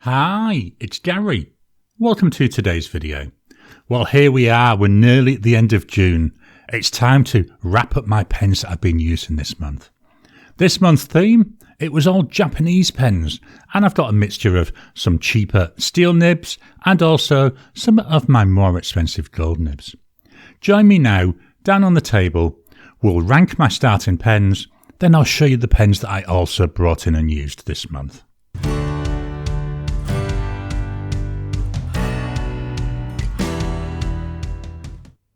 Hi, it's Gary. Welcome to today's video. Well, here we are, we're nearly at the end of June. It's time to wrap up my pens that I've been using this month. This month's theme, it was all Japanese pens, and I've got a mixture of some cheaper steel nibs and also some of my more expensive gold nibs. Join me now, down on the table, we'll rank my starting pens, then I'll show you the pens that I also brought in and used this month.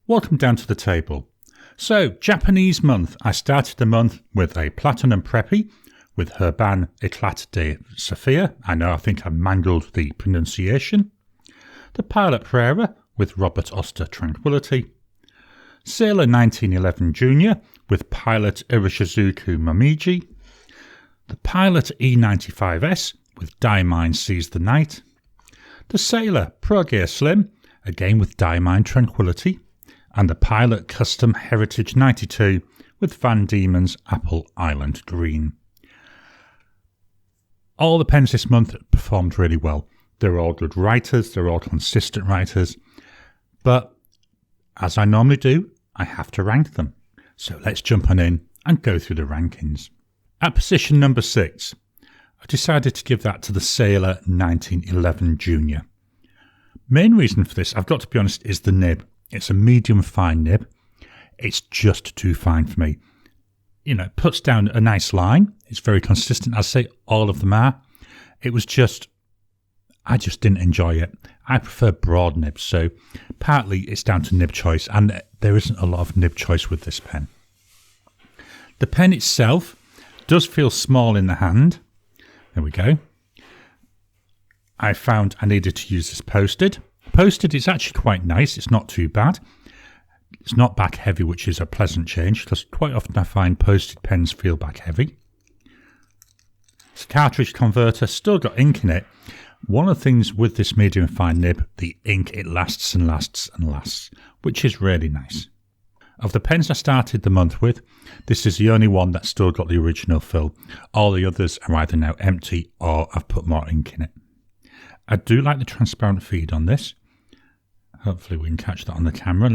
Welcome down to the table. So, Japanese month. I started the month with a Platinum Preppy with Herbin Éclat de Saphir. I think I mangled the pronunciation. The Pilot Prera with Robert Oster Tranquility. Sailor 1911 Junior with Pilot Iroshizuku Momiji. The Pilot E95S with Diamine Seize the Night. The Sailor ProGear Slim, again with Diamine Tranquility. And the Pilot Custom Heritage 92 with Van Dieman's Apple Island Green. All the pens this month performed really well. They're all good writers, they're all consistent writers, but as I normally do, I have to rank them. So let's jump on in and go through the rankings. At position number 6, I decided to give that to the Sailor 1911 Junior. Main reason for this, I've got to be honest, is the nib. It's a medium fine nib. It's just too fine for me. It puts down a nice line. It's very consistent. I'd say all of them are. I just didn't enjoy it. I prefer broad nibs. So partly it's down to nib choice, and there isn't a lot of nib choice with this pen. The pen itself does feel small in the hand. There we go. I found I needed to use this posted. Posted is actually quite nice, it's not too bad. It's not back heavy, which is a pleasant change, because quite often I find posted pens feel back heavy. It's a cartridge converter, still got ink in it. One of the things with this medium fine nib, the ink, it lasts and lasts and lasts, which is really nice. Of the pens I started the month with, this is the only one that's still got the original fill. All the others are either now empty or I've put more ink in it. I do like the transparent feed on this. Hopefully we can catch that on the camera.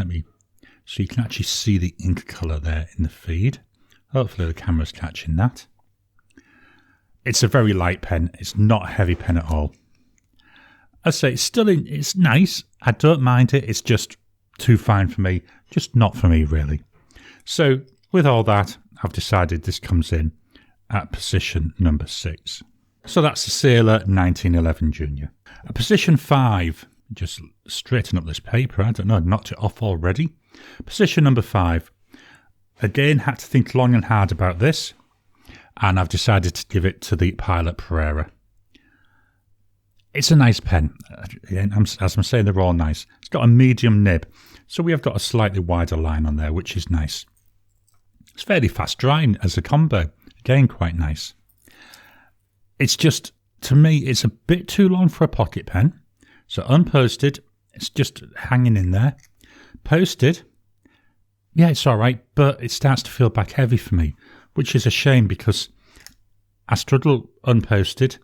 So you can actually see the ink colour there in the feed. Hopefully the camera's catching that. It's a very light pen. It's not a heavy pen at all. I say it's nice. I don't mind it. It's just too fine for me. Just not for me really. So with all that, I've decided this comes in at position number 6. So that's the Sailor 1911 Junior. At position 5, just straighten up this paper, I don't know, I knocked it off already. Position number 5. Again, had to think long and hard about this, and I've decided to give it to the Pilot Pereira. It's a nice pen. As I'm saying, they're all nice. It's got a medium nib, so we have got a slightly wider line on there, which is nice. It's fairly fast drying as a combo. Again, quite nice. It's just, to me, it's a bit too long for a pocket pen. So unposted, it's just hanging in there. Posted, yeah, it's all right, but it starts to feel back heavy for me, which is a shame because I struggle unposted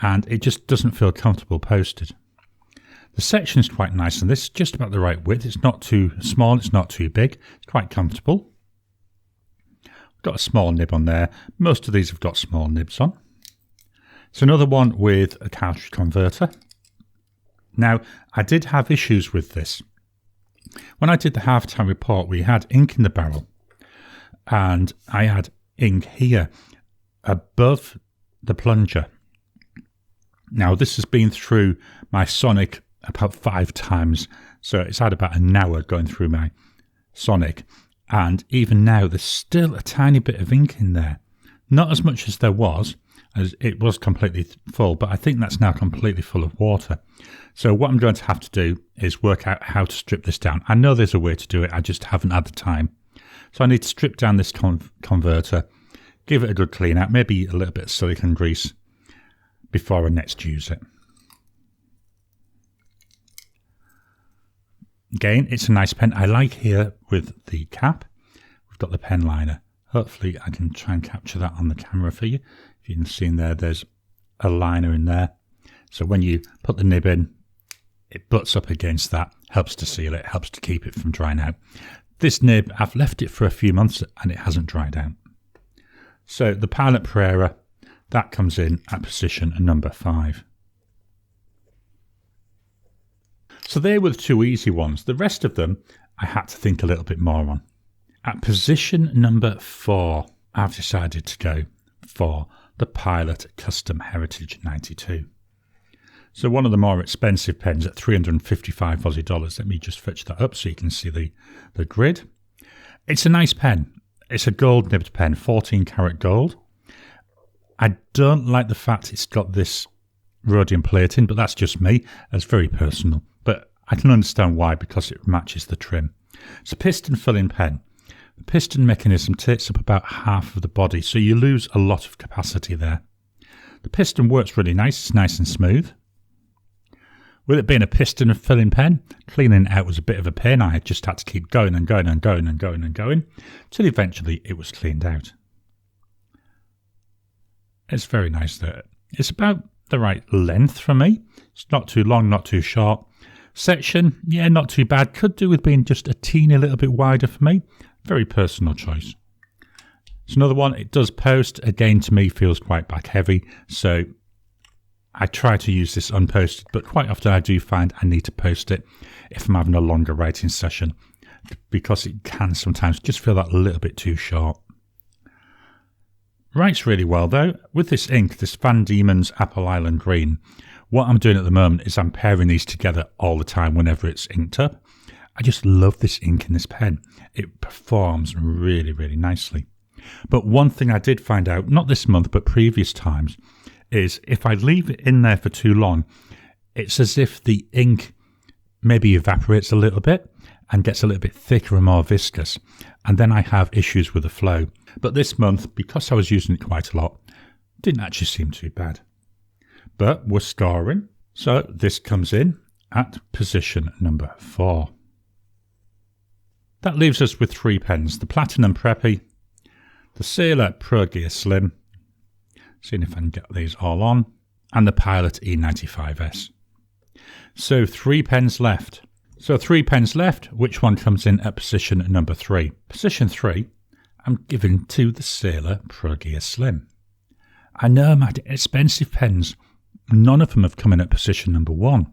and it just doesn't feel comfortable posted. The section is quite nice and this is just about the right width. It's not too small, it's not too big. It's quite comfortable. Got a small nib on there. Most of these have got small nibs on. It's another one with a cartridge converter. Now, I did have issues with this. When I did the half-time report, we had ink in the barrel. And I had ink here above the plunger. Now, this has been through my Sonic about 5 times. So it's had about an hour going through my Sonic. And even now, there's still a tiny bit of ink in there. Not as much as there was, as it was completely full, but I think that's now completely full of water. So what I'm going to have to do is work out how to strip this down. I know there's a way to do it, I just haven't had the time. So I need to strip down this converter, give it a good clean out, maybe a little bit of silicone grease before I next use it. Again, it's a nice pen. I like here with the cap, we've got the pen liner. Hopefully I can try and capture that on the camera for you. If you can see in there, there's a liner in there. So when you put the nib in, it butts up against that, helps to seal it, helps to keep it from drying out. This nib, I've left it for a few months and it hasn't dried out. So the Pilot Pereira, that comes in at position number 5. So they were the 2 easy ones. The rest of them, I had to think a little bit more on. At position number 4, I've decided to go for the Pilot Custom Heritage 92. So one of the more expensive pens at 355 Aussie dollars. Let me just fetch that up so you can see the grid. It's a nice pen. It's a gold nibbed pen, 14 karat gold. I don't like the fact it's got this rhodium plating, but that's just me. That's very personal. But I can understand why, because it matches the trim. It's a piston filling pen. The piston mechanism takes up about half of the body, so you lose a lot of capacity there. The piston works really nice. It's nice and smooth. With it being a piston filling pen, cleaning it out was a bit of a pain. I just had to keep going and going and going and going and going, till eventually it was cleaned out. It's very nice though. It's about the right length for me. It's not too long, not too short. Section, yeah, not too bad. Could do with being just a teeny little bit wider for me. Very personal choice. It's another one. It does post. Again, to me, feels quite back heavy. So I try to use this unposted, but quite often I do find I need to post it if I'm having a longer writing session, because it can sometimes just feel that a little bit too short. Writes really well though. With this ink, this Van Dieman's Apple Island Green, what I'm doing at the moment is I'm pairing these together all the time whenever it's inked up. I just love this ink in this pen. It performs really, really nicely. But one thing I did find out, not this month, but previous times, is if I leave it in there for too long, it's as if the ink maybe evaporates a little bit and gets a little bit thicker and more viscous. And then I have issues with the flow. But this month, because I was using it quite a lot, didn't actually seem too bad. But we're scoring. So this comes in at position number 4. That leaves us with 3 pens. The Platinum Preppy, the Sailor ProGear Slim, seeing if I can get these all on, and the Pilot E95S. So 3 pens left. Which one comes in at position number 3? Position 3, I'm giving to the Sailor ProGear Slim. I know my expensive pens, none of them have come in at position number 1.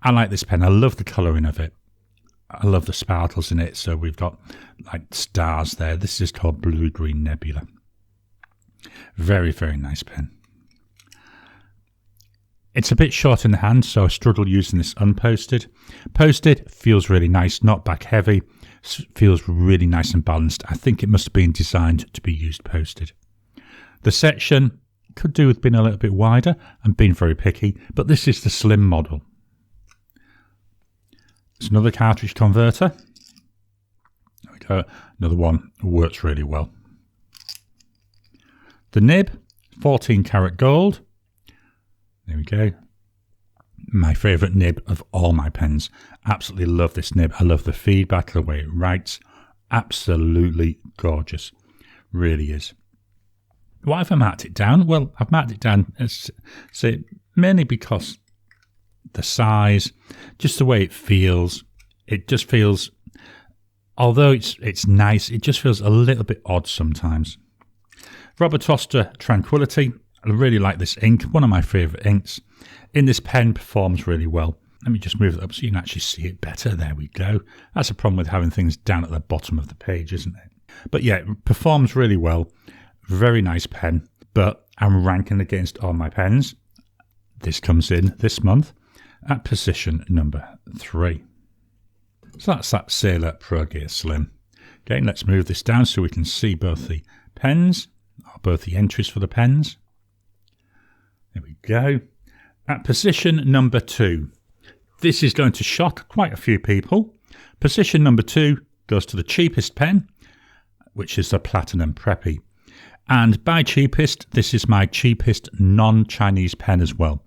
I like this pen. I love the colouring of it. I love the sparkles in it. So we've got like stars there. This is called Blue Green Nebula. Very, very nice pen. It's a bit short in the hand, so I struggle using this unposted. Posted feels really nice, not back heavy. Feels really nice and balanced. I think it must have been designed to be used posted. The section could do with being a little bit wider and being very picky, but this is the slim model. It's another cartridge converter. There we go. Another one works really well. The nib, 14 karat gold. There we go. My favourite nib of all my pens. Absolutely love this nib. I love the feedback, the way it writes. Absolutely gorgeous. Really is. Why have I marked it down? Well, I've marked it down mainly because the size, just the way it feels. It just feels, although it's nice, it just feels a little bit odd sometimes. Robert Oster Tranquility. I really like this ink, one of my favourite inks. In this pen, performs really well. Let me just move it up so you can actually see it better. There we go. That's a problem with having things down at the bottom of the page, isn't it? But yeah, it performs really well. Very nice pen, but I'm ranking against all my pens. This comes in this month at position number 3. So that's that Sailor ProGear Slim. Okay, let's move this down so we can see both the pens, or both the entries for the pens. There we go. At position number 2, this is going to shock quite a few people. Position number 2 goes to the cheapest pen, which is the Platinum Preppy. And by cheapest, this is my cheapest non-Chinese pen as well.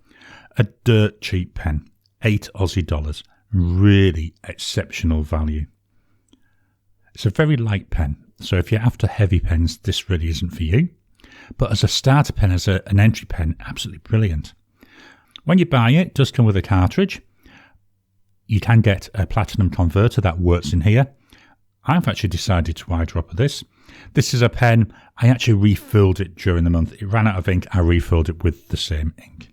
A dirt cheap pen, 8 Aussie dollars. Really exceptional value. It's a very light pen, so if you're after heavy pens, this really isn't for you. but as a starter pen, as an entry pen, absolutely brilliant. When you buy it, it does come with a cartridge. You can get a platinum converter that works in here. I've actually decided to eyedropper this. This is a pen, I actually refilled it during the month. It ran out of ink, I refilled it with the same ink.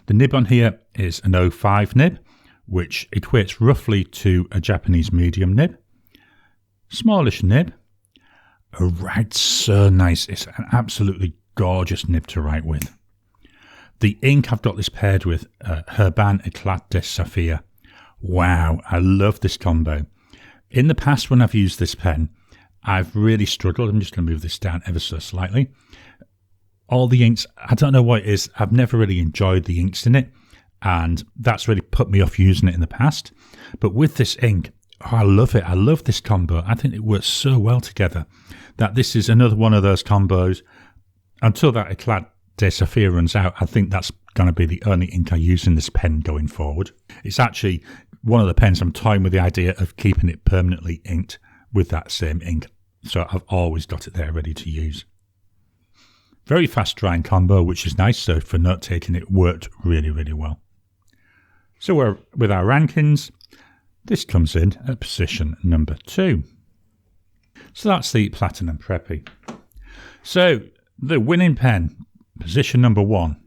The nib on here is an 05 nib, which equates roughly to a Japanese medium nib. Smallish nib. Writes so nice. It's an absolutely gorgeous nib to write with. The ink I've got this paired with Herbin Éclat de Saphir. Wow, I love this combo. In the past when I've used this pen, I've really struggled. I'm just going to move this down ever so slightly. All the inks, I don't know what it is. I've never really enjoyed the inks in it, and that's really put me off using it in the past. But with this ink, oh, I love it. I love this combo. I think it works so well together that this is another one of those combos. Until that Éclat de Saphir runs out, I think that's going to be the only ink I use in this pen going forward. It's actually one of the pens I'm toying with the idea of keeping it permanently inked with that same ink. So I've always got it there ready to use. Very fast drying combo, which is nice. So for note taking, it worked really, really well. So we're with our rankings. This comes in at position number 2. So that's the Platinum Preppy. So the winning pen, position number 1,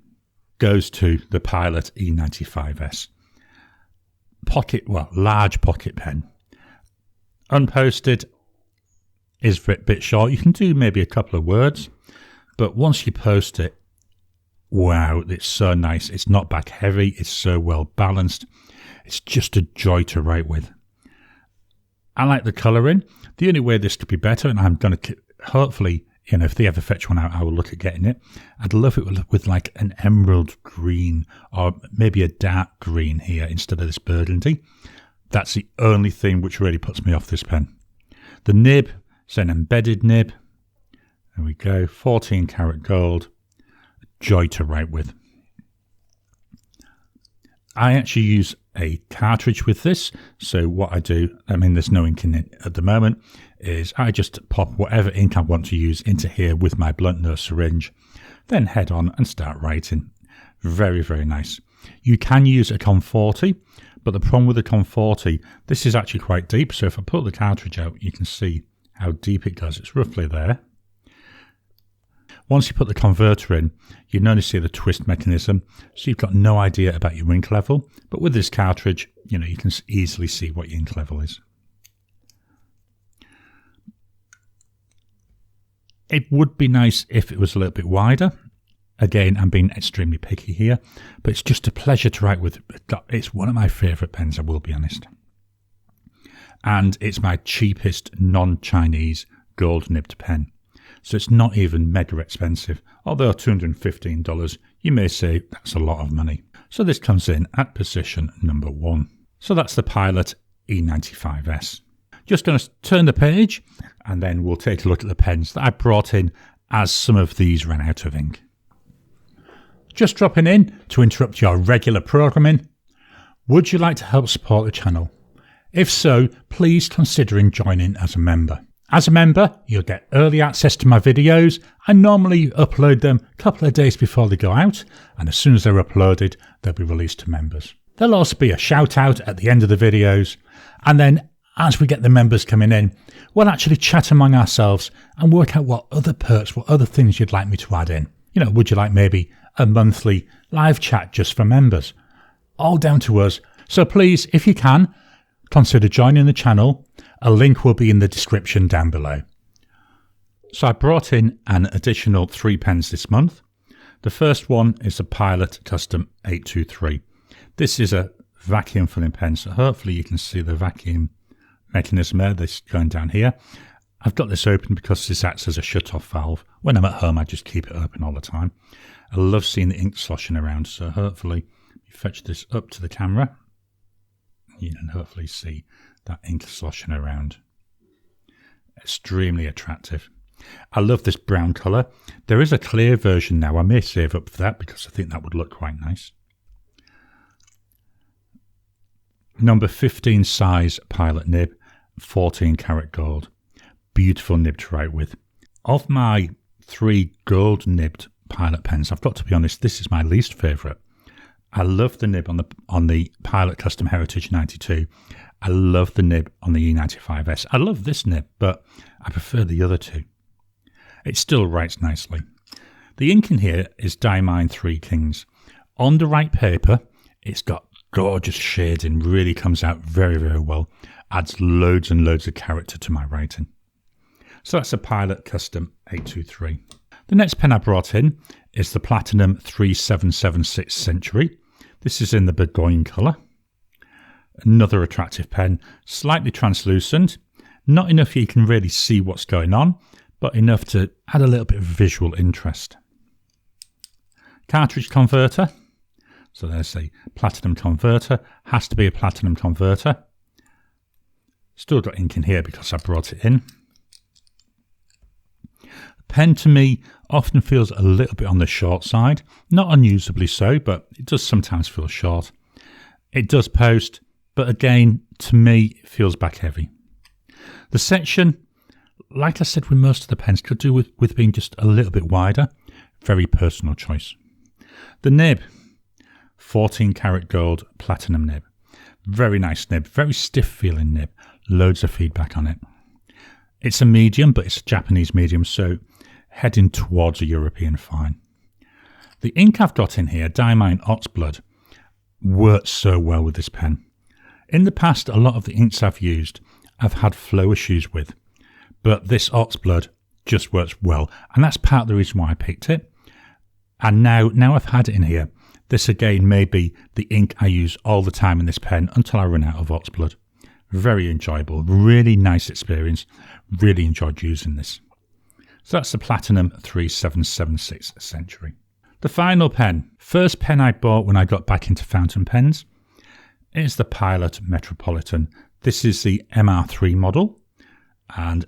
goes to the Pilot E95S. Large pocket pen. Unposted is a bit short. You can do maybe a couple of words, but once you post it, wow, it's so nice. It's not back heavy. It's so well balanced. It's just a joy to write with. I like the colouring. The only way this could be better, and I'm going to hopefully, if they ever fetch one out, I will look at getting it. I'd love it with like an emerald green or maybe a dark green here instead of this burgundy. That's the only thing which really puts me off this pen. The nib is an embedded nib. There we go, 14 karat gold. Joy to write with. I actually use a cartridge with this. So what I do, there's no ink in it at the moment, is I just pop whatever ink I want to use into here with my blunt nose syringe, then head on and start writing. Very, very nice. You can use a COM 40, but the problem with the COM 40, this is actually quite deep. So if I pull the cartridge out, you can see how deep it goes. It's roughly there. Once you put the converter in, you only see the twist mechanism, so you've got no idea about your ink level. But with this cartridge, you can easily see what your ink level is. It would be nice if it was a little bit wider. Again, I'm being extremely picky here, but it's just a pleasure to write with. It's one of my favourite pens, I will be honest. And it's my cheapest non-Chinese gold nibbed pen. So it's not even mega expensive. Although $215, you may say that's a lot of money. So this comes in at position number 1. So that's the Pilot E95S. Just going to turn the page and then we'll take a look at the pens that I brought in as some of these ran out of ink. Just dropping in to interrupt your regular programming. Would you like to help support the channel? If so, please consider joining as a member. As a member, you'll get early access to my videos. I normally upload them a couple of days before they go out, and as soon as they're uploaded, they'll be released to members. There'll also be a shout out at the end of the videos, and then as we get the members coming in, we'll actually chat among ourselves and work out what other perks, what other things you'd like me to add in. Would you like maybe a monthly live chat just for members? All down to us. So please, if you can, consider joining the channel. A link will be in the description down below. So I brought in an additional 3 pens this month. The first one is a Pilot Custom 823. This is a vacuum filling pen, so hopefully you can see the vacuum mechanism there. This going down here. I've got this open because this acts as a shut-off valve. When I'm at home, I just keep it open all the time. I love seeing the ink sloshing around, so hopefully you fetch this up to the camera. You can hopefully see that ink sloshing around. Extremely attractive. I love this brown colour. There is a clear version now. I may save up for that because I think that would look quite nice. Number 15 size Pilot nib, 14 karat gold. Beautiful nib to write with. Of my 3 gold nibbed Pilot pens. I've got to be honest, this is my least favourite. I love the nib on the Pilot Custom Heritage 92. I love the nib on the E95S. I love this nib, but I prefer the other two. It still writes nicely. The ink in here is Diamine 3 Kings. On the right paper, it's got gorgeous shading, really comes out very, very well. Adds loads and loads of character to my writing. So that's a Pilot Custom 823. The next pen I brought in is the Platinum 3776 Century. This is in the Burgoyne colour. Another attractive pen, slightly translucent. Not enough you can really see what's going on, but enough to add a little bit of visual interest. Cartridge converter. So there's a platinum converter. Has to be a platinum converter. Still got ink in here because I brought it in. The pen to me often feels a little bit on the short side. Not unusably so, but it does sometimes feel short. It does post, but again, to me, it feels back heavy. The section, like I said with most of the pens, could do with being just a little bit wider. Very personal choice. The nib, 14 karat gold platinum nib. Very nice nib, very stiff feeling nib. Loads of feedback on it. It's a medium, but it's a Japanese medium, so heading towards a European fine. The ink I've got in here, Diamine Oxblood, works so well with this pen. In the past, a lot of the inks I've used, I've had flow issues with, but this Oxblood just works well, and that's part of the reason why I picked it. And now I've had it in here, this again may be the ink I use all the time in this pen until I run out of Oxblood. Very enjoyable, really nice experience, really enjoyed using this. So that's the Platinum 3776 Century. The final pen, first pen I bought when I got back into fountain pens, is the Pilot Metropolitan. This is the MR3 model and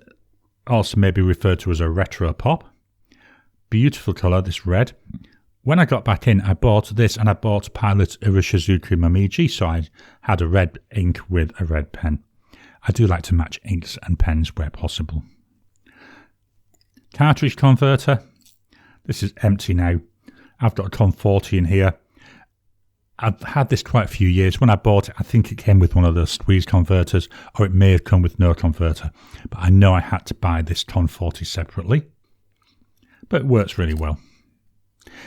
also may be referred to as a retro pop. Beautiful colour, this red. When I got back in, I bought this and I bought Pilot Iroshizuku Momiji, so I had a red ink with a red pen. I do like to match inks and pens where possible. Cartridge converter. This is empty now. I've got a Con 40 in here. I've had this quite a few years. When I bought it, I think it came with one of those squeeze converters, or it may have come with no converter. But I know I had to buy this Con 40 separately. But it works really well.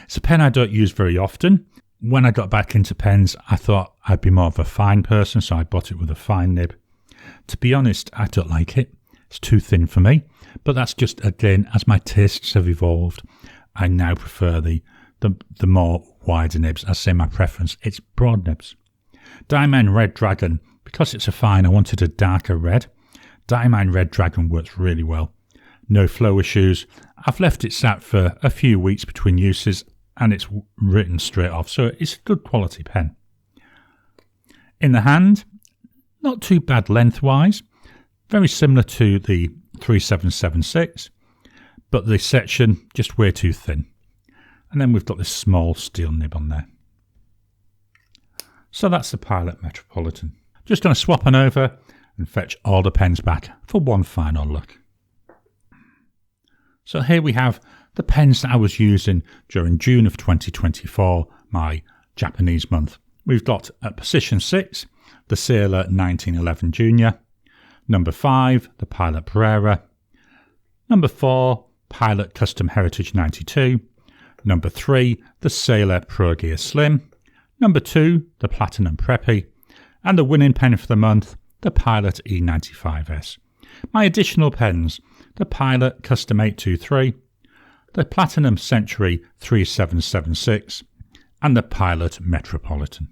It's a pen I don't use very often. When I got back into pens, I thought I'd be more of a fine person, so I bought it with a fine nib. To be honest, I don't like it. It's too thin for me. But that's just, again, as my tastes have evolved, I now prefer the more wider nibs. I say my preference, it's broad nibs. Diamine Red Dragon, because it's a fine, I wanted a darker red. Diamine Red Dragon works really well. No flow issues. I've left it sat for a few weeks between uses and it's written straight off, so it's a good quality pen. In the hand, not too bad lengthwise, very similar to the 3776, but the section just way too thin. And then we've got this small steel nib on there. So that's the Pilot Metropolitan. Just going to swap on over and fetch all the pens back for one final look. So here we have the pens that I was using during June of 2024, my Japanese month. We've got at position 6, the Sailor 1911 Junior. Number 5, the Pilot Pereira. Number 4, Pilot Custom Heritage 92. Number 3, the Sailor ProGear Slim. Number 2, the Platinum Preppy. And the winning pen for the month, the Pilot E95S. My additional pens, the Pilot Custom 823, the Platinum Century 3776, and the Pilot Metropolitan.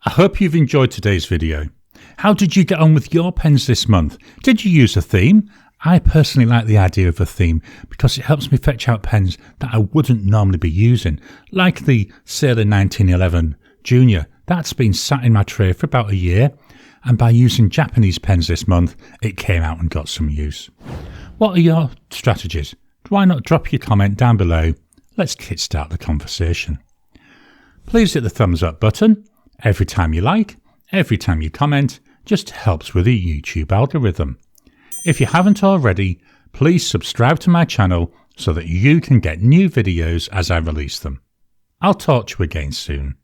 I hope you've enjoyed today's video. How did you get on with your pens this month? Did you use a theme? I personally like the idea of a theme because it helps me fetch out pens that I wouldn't normally be using, like the Sailor 1911 Junior. That's been sat in my tray for about a year, and by using Japanese pens this month, it came out and got some use. What are your strategies? Why not drop your comment down below? Let's kickstart the conversation. Please hit the thumbs up button. Every time you like, every time you comment, just helps with the YouTube algorithm. If you haven't already, Please subscribe to my channel so that you can get new videos as I release them. I'll talk to you again soon.